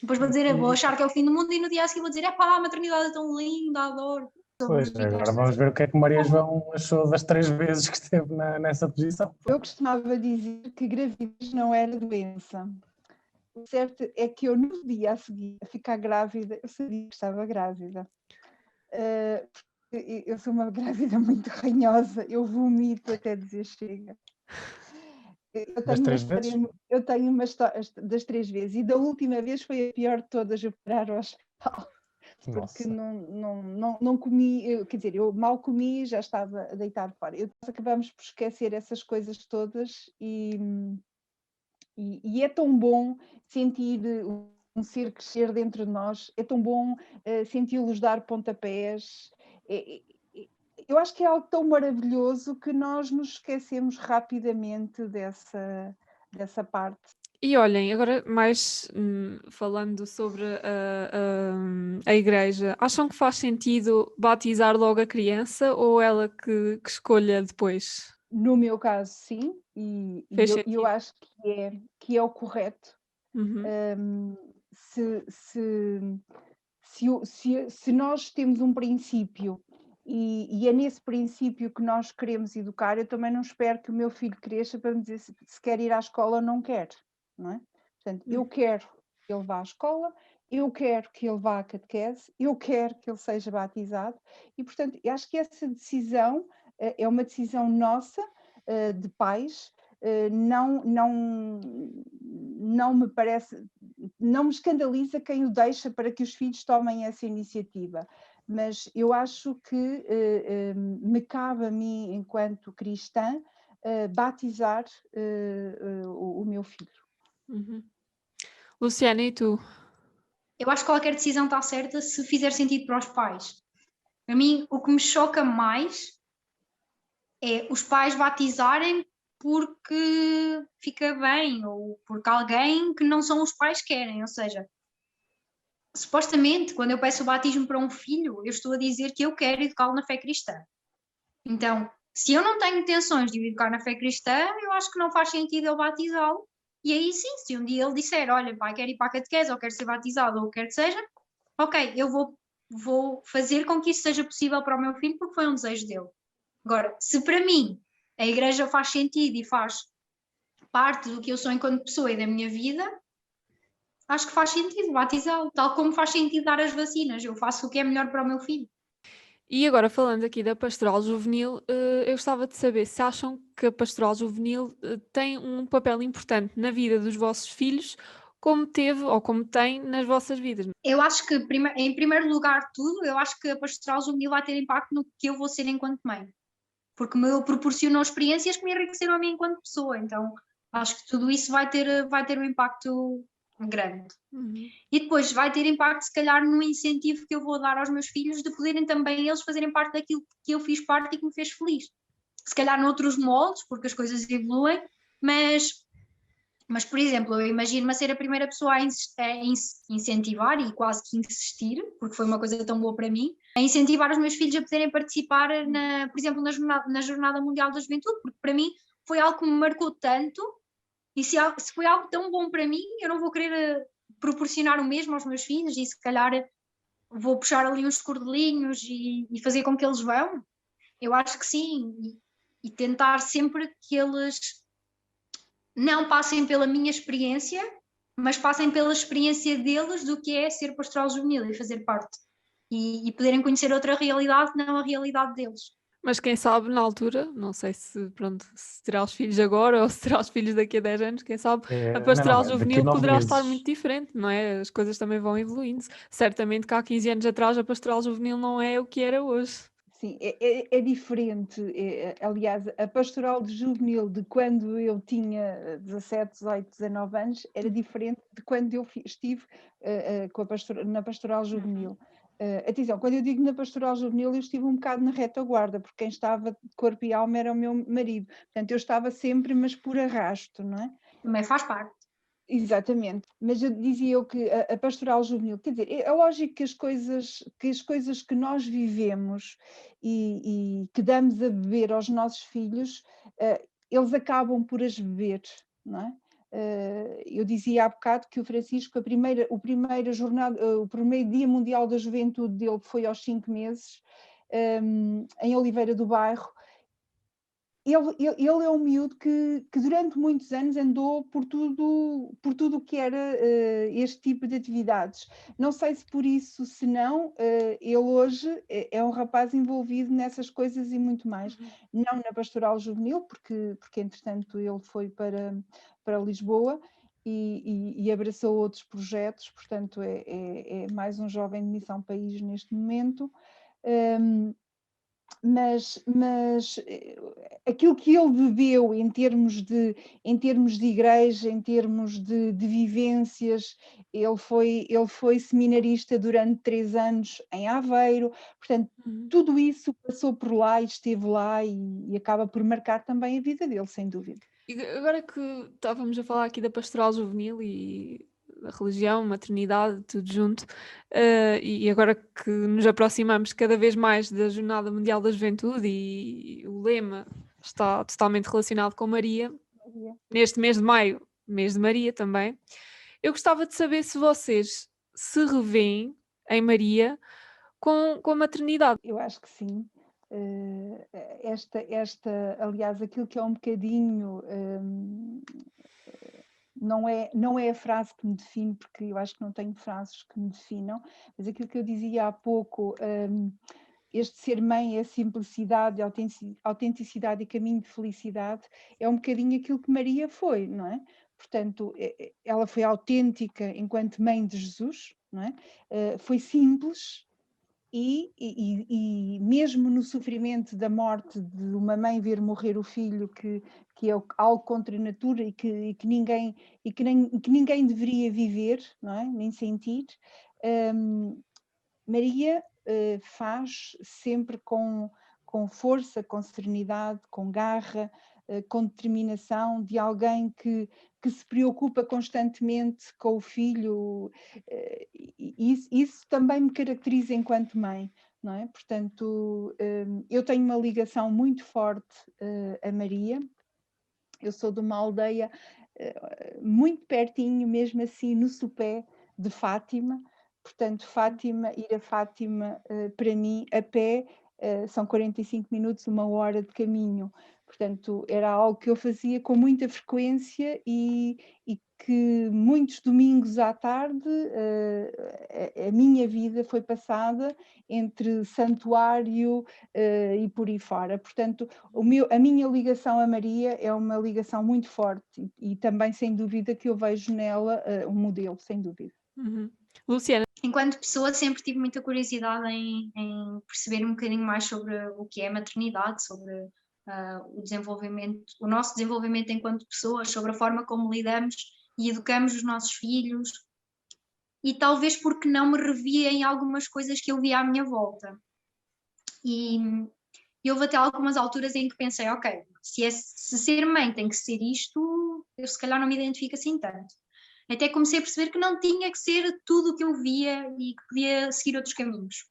C: Depois vou dizer, vou achar que é o fim do mundo e no dia a seguir vou dizer, pá, a maternidade é tão linda, adoro.
E: Pois, agora vamos ver o que é que Maria João achou das 3 vezes que esteve nessa posição.
D: Eu costumava dizer que gravidez não era doença. O certo é que eu, no dia a seguir a ficar grávida, eu sabia que estava grávida. Eu sou uma grávida muito ranhosa, eu vomito até dizer chega. Eu tenho uma história das 3 vezes, e da última vez foi a pior de todas, eu parar ao hospital. Porque não comi, quer dizer, eu mal comi, já estava a deitar fora. Nós acabamos por esquecer essas coisas todas e é tão bom sentir um ser crescer dentro de nós, é tão bom senti-los dar pontapés. Eu acho que é algo tão maravilhoso que nós nos esquecemos rapidamente dessa parte.
B: E olhem, agora mais falando sobre a igreja, acham que faz sentido batizar logo a criança ou ela que escolha depois?
D: No meu caso, sim, e eu acho que é o correto. Se nós temos um princípio e é nesse princípio que nós queremos educar, eu também não espero que o meu filho cresça para me dizer se quer ir à escola ou não quer, não é? Portanto, eu quero que ele vá à escola, eu quero que ele vá à catequese, eu quero que ele seja batizado e, portanto, eu acho que essa decisão é uma decisão nossa, de pais. Não me parece, não me escandaliza quem o deixa para que os filhos tomem essa iniciativa, mas eu acho que me cabe a mim, enquanto cristã, batizar o meu filho.
B: Uhum. Luciana, e tu?
C: Eu acho que qualquer decisão está certa se fizer sentido para os pais. Para mim, o que me choca mais é os pais batizarem porque fica bem ou porque alguém que não são os pais querem. Ou seja, supostamente, quando eu peço o batismo para um filho, eu estou a dizer que eu quero educá-lo na fé cristã. Então, se eu não tenho intenções de o educar na fé cristã, eu acho que não faz sentido eu batizá-lo. E aí sim, se um dia ele disser, olha, pai, quero ir para a catequese, ou quero ser batizado, ou quer que seja, ok, eu vou fazer com que isso seja possível para o meu filho, porque foi um desejo dele. Agora, se para mim a igreja faz sentido e faz parte do que eu sou enquanto pessoa e da minha vida, acho que faz sentido batizá-lo, tal como faz sentido dar as vacinas. Eu faço o que é melhor para o meu filho.
B: E agora, falando aqui da pastoral juvenil, eu gostava de saber se acham que a pastoral juvenil tem um papel importante na vida dos vossos filhos, como teve ou como tem nas vossas vidas.
C: Eu acho que, em primeiro lugar de tudo, eu acho que a pastoral juvenil vai ter impacto no que eu vou ser enquanto mãe, porque me proporcionou experiências que me enriqueceram a mim enquanto pessoa, então acho que tudo isso vai ter um impacto grande.
B: Uhum.
C: E depois vai ter impacto, se calhar, no incentivo que eu vou dar aos meus filhos de poderem também eles fazerem parte daquilo que eu fiz parte e que me fez feliz. Se calhar noutros moldes, porque as coisas evoluem, mas por exemplo, eu imagino-me a ser a primeira pessoa a incentivar e quase que insistir, porque foi uma coisa tão boa para mim, a incentivar os meus filhos a poderem participar, por exemplo, na Jornada Mundial da Juventude, porque para mim foi algo que me marcou tanto, e se foi algo tão bom para mim, eu não vou querer proporcionar o mesmo aos meus filhos, e se calhar vou puxar ali uns cordelinhos e fazer com que eles vão. Eu acho que sim, e tentar sempre que eles não passem pela minha experiência, mas passem pela experiência deles do que é ser pastoral juvenil e fazer parte. E poderem conhecer outra realidade, não a realidade deles.
B: Mas quem sabe na altura, não sei se, pronto, se terá os filhos agora ou se terá os filhos daqui a 10 anos, quem sabe a pastoral
E: Daqui a
B: juvenil
E: 9
B: poderá estar
E: meses.
B: muito diferente, não é? As coisas também vão evoluindo. Certamente que há 15 anos atrás a pastoral juvenil não é o que era hoje.
D: Sim, é diferente. Aliás, a pastoral de juvenil de quando eu tinha 17, 18, 19 anos era diferente de quando eu estive na pastoral juvenil. Atenção, quando eu digo na pastoral juvenil, eu estive um bocado na retaguarda, porque quem estava de corpo e alma era o meu marido. Portanto, eu estava sempre, mas por arrasto, não é?
C: Também faz parte.
D: Exatamente, mas eu dizia eu que a pastoral juvenil, quer dizer, é lógico que as coisas que nós vivemos e que damos a beber aos nossos filhos, eles acabam por as beber, não é? Eu dizia há bocado que o Francisco, o primeiro Dia Mundial da Juventude dele foi aos 5 meses, em Oliveira do Bairro. Ele é um miúdo que durante muitos anos andou por tudo o que era este tipo de atividades. Não sei se por isso, se não, ele hoje é um rapaz envolvido nessas coisas e muito mais. Não na pastoral juvenil, porque entretanto ele foi para Lisboa e abraçou outros projetos, portanto é mais um jovem de Missão País neste momento. Mas aquilo que ele viveu em termos de igreja, em termos de vivências, ele foi seminarista durante 3 anos em Aveiro, portanto, tudo isso passou por lá e esteve lá e acaba por marcar também a vida dele, sem dúvida.
B: E agora que estávamos a falar aqui da pastoral juvenil e da religião, maternidade, tudo junto, e agora que nos aproximamos cada vez mais da Jornada Mundial da Juventude e o lema está totalmente relacionado com Maria, neste mês de maio, mês de Maria também, eu gostava de saber se vocês se revêem em Maria com a maternidade.
D: Eu acho que sim. Aliás, aquilo que é um bocadinho, não é a frase que me define, porque eu acho que não tenho frases que me definam, mas aquilo que eu dizia há pouco, este ser mãe é simplicidade, autenticidade e caminho de felicidade, é um bocadinho aquilo que Maria foi, não é? Portanto, ela foi autêntica enquanto mãe de Jesus, não é? Foi simples, E mesmo no sofrimento da morte de uma mãe ver morrer o filho, que é algo contra a natura e que ninguém deveria viver, não é? Nem sentir, Maria faz sempre com força, com serenidade, com garra, com determinação, de alguém que se preocupa constantemente com o filho. Isso também me caracteriza enquanto mãe, não é? Portanto, eu tenho uma ligação muito forte a Maria. Eu sou de uma aldeia muito pertinho, mesmo assim, no sopé de Fátima. Portanto, ir a Fátima, para mim, a pé, são 45 minutos, 1 hora de caminho. Portanto, era algo que eu fazia com muita frequência e que muitos domingos à tarde a minha vida foi passada entre santuário e por aí fora. Portanto, a minha ligação a Maria é uma ligação muito forte e também, sem dúvida, que eu vejo nela um modelo, sem dúvida.
B: Uhum. Luciana?
C: Enquanto pessoa sempre tive muita curiosidade em perceber um bocadinho mais sobre o que é a maternidade, sobre o desenvolvimento, o nosso desenvolvimento enquanto pessoas, sobre a forma como lidamos e educamos os nossos filhos, e talvez porque não me revia em algumas coisas que eu via à minha volta. E houve até algumas alturas em que pensei, ok, se ser mãe tem que ser isto, eu se calhar não me identifico assim tanto. Até comecei a perceber que não tinha que ser tudo o que eu via e que podia seguir outros caminhos.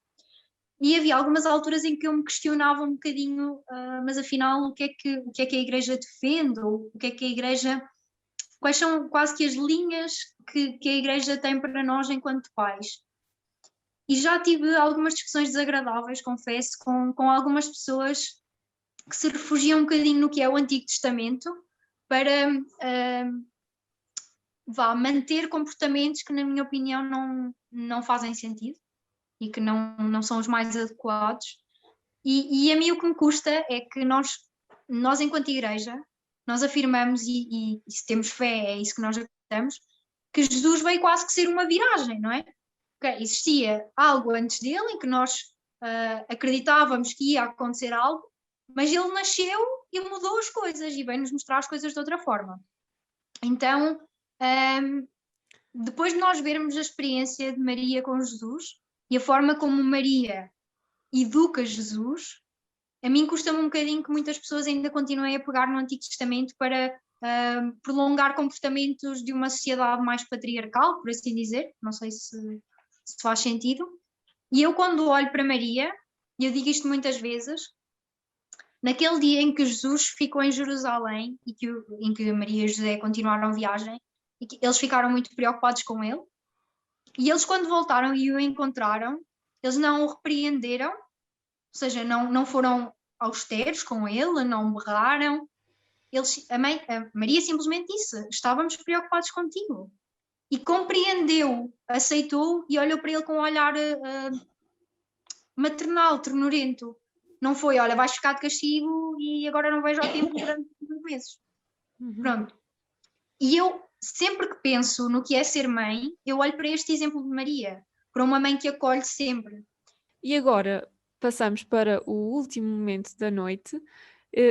C: E havia algumas alturas em que eu me questionava um bocadinho, mas afinal o que é que a Igreja defende, ou o que é que a Igreja... Quais são quase que as linhas que a Igreja tem para nós enquanto pais? E já tive algumas discussões desagradáveis, confesso, com algumas pessoas que se refugiam um bocadinho no que é o Antigo Testamento para manter comportamentos que, na minha opinião, não fazem sentido e que não são os mais adequados. E a mim o que me custa é que nós enquanto Igreja, nós afirmamos, e se temos fé, é isso que nós acreditamos, que Jesus veio quase que ser uma viragem, não é? Okay, existia algo antes dele em que nós acreditávamos que ia acontecer algo, mas ele nasceu e mudou as coisas e veio nos mostrar as coisas de outra forma. Então, depois de nós vermos a experiência de Maria com Jesus e a forma como Maria educa Jesus, a mim custa-me um bocadinho que muitas pessoas ainda continuem a pegar no Antigo Testamento para prolongar comportamentos de uma sociedade mais patriarcal, por assim dizer. Não sei se faz sentido. E eu, quando olho para Maria, e eu digo isto muitas vezes, naquele dia em que Jesus ficou em Jerusalém e em que Maria e José continuaram a viagem, e que eles ficaram muito preocupados com ele, e eles, quando voltaram e o encontraram, eles não o repreenderam, ou seja, não foram austeros com ele, não berraram. A Maria simplesmente disse: estávamos preocupados contigo. E compreendeu, aceitou e olhou para ele com um olhar maternal, ternurento. Não foi, olha, vais ficar de castigo e agora não vejo ao tempo durante 2 meses.
B: Uhum.
C: Pronto. E eu, sempre que penso no que é ser mãe, eu olho para este exemplo de Maria, para uma mãe que acolhe sempre.
B: E agora passamos para o último momento da noite,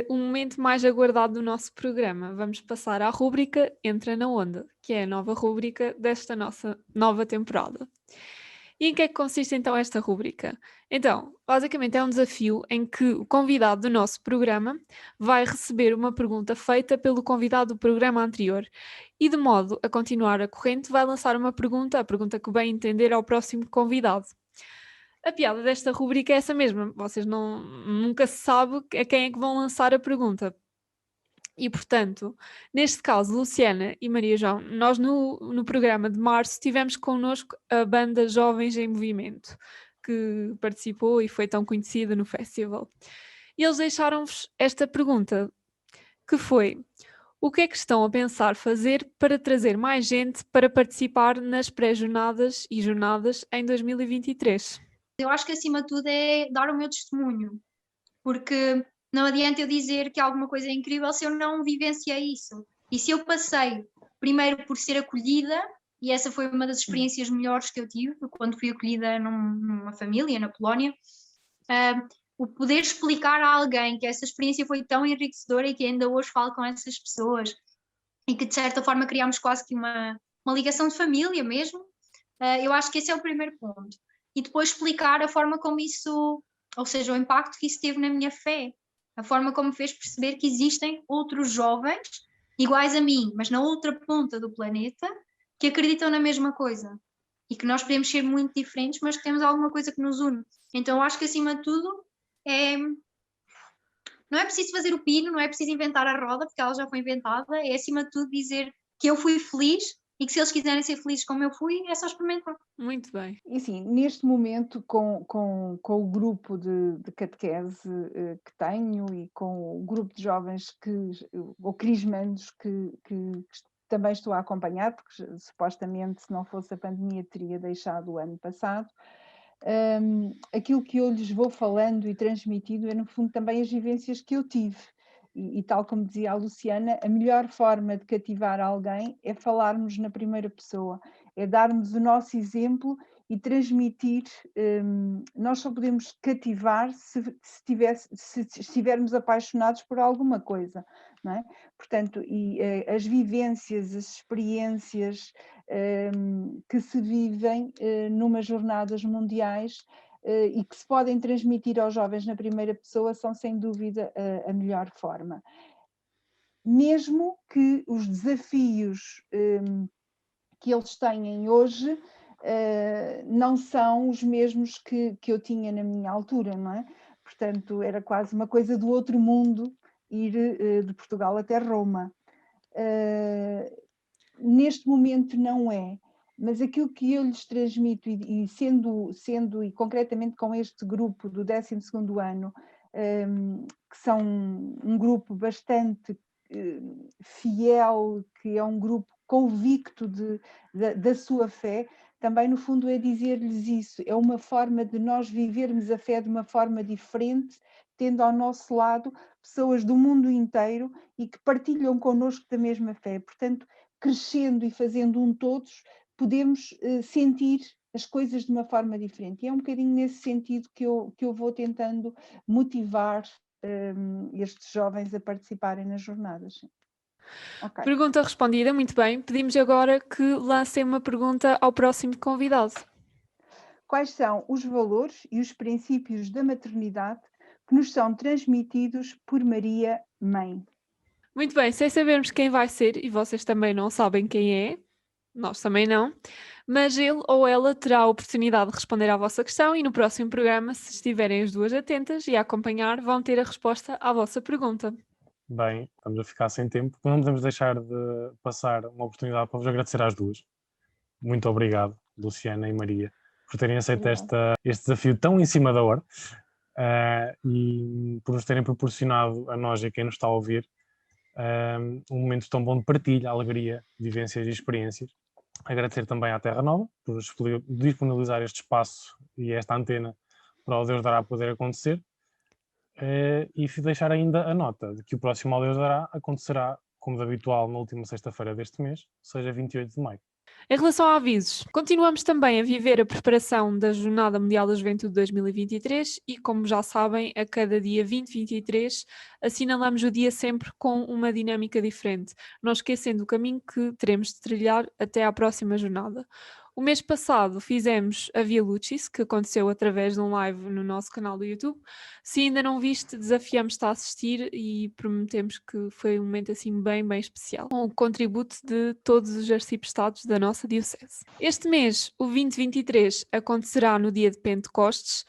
B: o momento mais aguardado do nosso programa. Vamos passar à rúbrica Entra na Onda, que é a nova rúbrica desta nossa nova temporada. E em que é que consiste então esta rúbrica? Então, basicamente é um desafio em que o convidado do nosso programa vai receber uma pergunta feita pelo convidado do programa anterior e, de modo a continuar a corrente, vai lançar uma pergunta, a pergunta que bem entender ao próximo convidado. A piada desta rúbrica é essa mesma, vocês nunca se sabe a quem é que vão lançar a pergunta. E, portanto, neste caso, Luciana e Maria João, nós no programa de março tivemos connosco a banda Jovens em Movimento, que participou e foi tão conhecida no festival. E eles deixaram-vos esta pergunta, que foi: o que é que estão a pensar fazer para trazer mais gente para participar nas pré-jornadas e jornadas em 2023?
C: Eu acho que, acima de tudo, é dar o meu testemunho, porque não adianta eu dizer que alguma coisa é incrível se eu não vivenciei isso. E se eu passei primeiro por ser acolhida, e essa foi uma das experiências melhores que eu tive quando fui acolhida numa família na Polónia. O poder explicar a alguém que essa experiência foi tão enriquecedora e que ainda hoje falo com essas pessoas e que de certa forma criámos quase que uma ligação de família mesmo, eu acho que esse é o primeiro ponto. E depois explicar a forma como isso, ou seja, o impacto que isso teve na minha fé, a forma como me fez perceber que existem outros jovens iguais a mim, mas na outra ponta do planeta, que acreditam na mesma coisa e que nós podemos ser muito diferentes, mas que temos alguma coisa que nos une. Então eu acho que acima de tudo não é preciso fazer o pino, não é preciso inventar a roda, porque ela já foi inventada, é acima de tudo dizer que eu fui feliz e que se eles quiserem ser felizes como eu fui, é só experimentar.
B: Muito bem.
D: E sim, neste momento, com o grupo de catequese que tenho e com o grupo de jovens ou crismandos que também estou a acompanhar, porque supostamente, se não fosse a pandemia, teria deixado o ano passado. Aquilo que eu lhes vou falando e transmitindo é, no fundo, também as vivências que eu tive. E tal como dizia a Luciana, a melhor forma de cativar alguém é falarmos na primeira pessoa, é darmos o nosso exemplo e transmitir. Nós só podemos cativar se estivermos apaixonados por alguma coisa, não é? Portanto, as vivências, as experiências que se vivem numas jornadas mundiais e que se podem transmitir aos jovens na primeira pessoa são sem dúvida a melhor forma. Mesmo que os desafios que eles têm hoje não são os mesmos que eu tinha na minha altura, não é? Portanto, era quase uma coisa do outro mundo ir de Portugal até Roma. Neste momento não é, mas aquilo que eu lhes transmito, e sendo e concretamente com este grupo do 12º ano, que são um grupo bastante fiel, que é um grupo convicto da sua fé, também no fundo é dizer-lhes isso, é uma forma de nós vivermos a fé de uma forma diferente, tendo ao nosso lado pessoas do mundo inteiro e que partilham connosco da mesma fé. Portanto, crescendo e fazendo um todos, podemos sentir as coisas de uma forma diferente. E é um bocadinho nesse sentido que eu vou tentando motivar estes jovens a participarem nas jornadas. Okay.
B: Pergunta respondida, muito bem. Pedimos agora que lancem uma pergunta ao próximo convidado.
D: Quais são os valores e os princípios da maternidade que nos são transmitidos por Maria Mãe?
B: Muito bem, sem sabermos quem vai ser, e vocês também não sabem quem é, nós também não, mas ele ou ela terá a oportunidade de responder à vossa questão e no próximo programa, se estiverem as duas atentas e a acompanhar, vão ter a resposta à vossa pergunta.
E: Bem, estamos a ficar sem tempo, não podemos deixar de passar uma oportunidade para vos agradecer às duas. Muito obrigado, Luciana e Maria, por terem aceito este desafio tão em cima da hora e por nos terem proporcionado a nós e a quem nos está a ouvir um momento tão bom de partilha, alegria, vivências e experiências. Agradecer também à Terra Nova por disponibilizar este espaço e esta antena para o Deus Dará poder acontecer e deixar ainda a nota de que o próximo Ao Deus Dará acontecerá, como de habitual, na última sexta-feira deste mês, seja 28 de maio.
B: Em relação a avisos, continuamos também a viver a preparação da Jornada Mundial da Juventude 2023 e, como já sabem, a cada dia 20-23 assinalamos o dia sempre com uma dinâmica diferente, não esquecendo o caminho que teremos de trilhar até à próxima jornada. O mês passado fizemos a Via Lucis, que aconteceu através de um live no nosso canal do YouTube. Se ainda não viste, desafiamos-te a assistir e prometemos que foi um momento assim bem especial, com o contributo de todos os arciprestados da nossa diocese. Este mês, o 2023, acontecerá no dia de Pentecostes.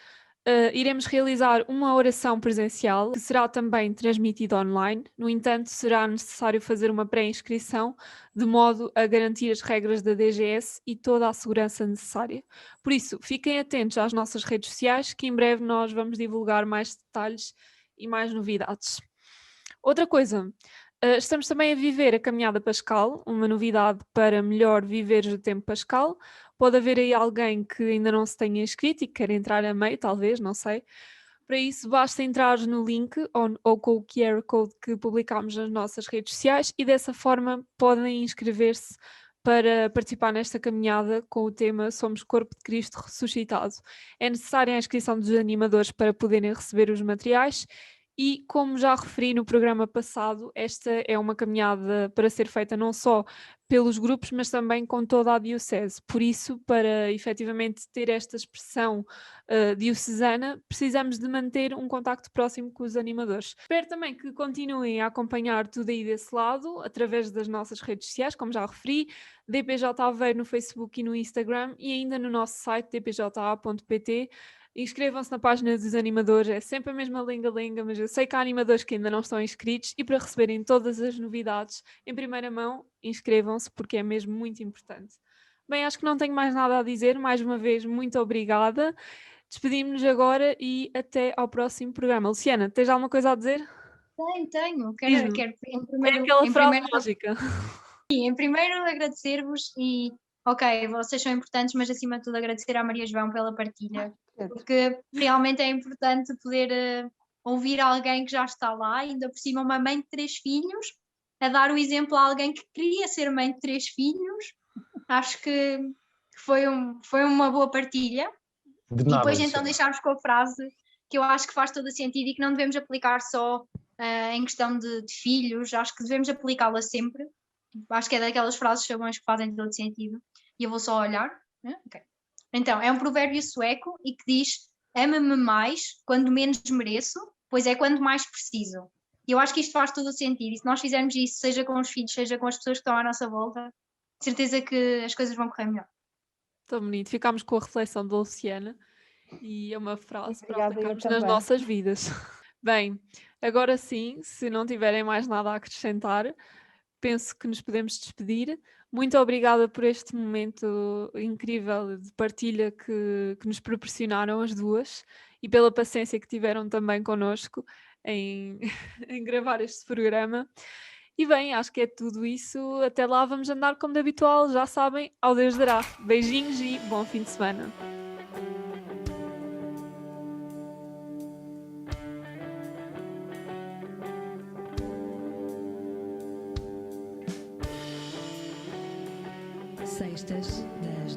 B: Iremos realizar uma oração presencial, que será também transmitida online. No entanto, será necessário fazer uma pré-inscrição, de modo a garantir as regras da DGS e toda a segurança necessária. Por isso, fiquem atentos às nossas redes sociais, que em breve nós vamos divulgar mais detalhes e mais novidades. Outra coisa, estamos também a viver a Caminhada Pascal, uma novidade para melhor viveres o tempo pascal. Pode haver aí alguém que ainda não se tenha inscrito e que quer entrar a meio, talvez, não sei. Para isso, basta entrar no link ou com o QR Code que publicámos nas nossas redes sociais e dessa forma podem inscrever-se para participar nesta caminhada com o tema Somos Corpo de Cristo Ressuscitado. É necessária a inscrição dos animadores para poderem receber os materiais e, como já referi no programa passado, esta é uma caminhada para ser feita não só pelos grupos, mas também com toda a diocese. Por isso, para efetivamente ter esta expressão diocesana, precisamos de manter um contacto próximo com os animadores. Espero também que continuem a acompanhar tudo aí desse lado, através das nossas redes sociais, como já referi, DPJ Aveiro no Facebook e no Instagram, e ainda no nosso site dpja.pt. Inscrevam-se na página dos animadores, é sempre a mesma lenga-lenga, mas eu sei que há animadores que ainda não estão inscritos e para receberem todas as novidades em primeira mão, inscrevam-se porque é mesmo muito importante. Bem, acho que não tenho mais nada a dizer, mais uma vez, muito obrigada. Despedimos-nos agora e até ao próximo programa. Luciana, tens alguma coisa a dizer?
C: Tenho.
B: Diz-me.
C: Quero
B: É aquela frase
C: primeiro,
B: mágica.
C: em primeiro agradecer-vos e, ok, vocês são importantes, mas acima de tudo agradecer à Maria João pela partilha, porque realmente é importante poder ouvir alguém que já está lá, ainda por cima uma mãe de 3 filhos, a dar o exemplo a alguém que queria ser mãe de 3 filhos. Acho que foi uma boa partilha.
E: De
C: E
E: nada,
C: depois então
E: Luciana.
C: deixarmos com a frase que eu acho que faz todo o sentido e que não devemos aplicar só em questão de filhos, acho que devemos aplicá-la sempre. Acho que é daquelas frases chavões que fazem todo sentido. E eu vou só olhar. Okay. Então, é um provérbio sueco e que diz: ama-me mais quando menos mereço, pois é quando mais preciso. E eu acho que isto faz todo o sentido. E se nós fizermos isso, seja com os filhos, seja com as pessoas que estão à nossa volta, de certeza que as coisas vão correr melhor.
B: Tão bonito. Ficámos com a reflexão da Luciana e é uma frase para
D: Obrigada, eu
B: aplicarmos nas
D: também.
B: nossas vidas. Bem, agora sim, se não tiverem mais nada a acrescentar, penso que nos podemos despedir. Muito obrigada por este momento incrível de partilha que nos proporcionaram as duas e pela paciência que tiveram também connosco em, em gravar este programa. E bem, acho que é tudo isso. Até lá vamos andar como de habitual, já sabem, ao Deus dará. Beijinhos e bom fim de semana.
A: Sextas das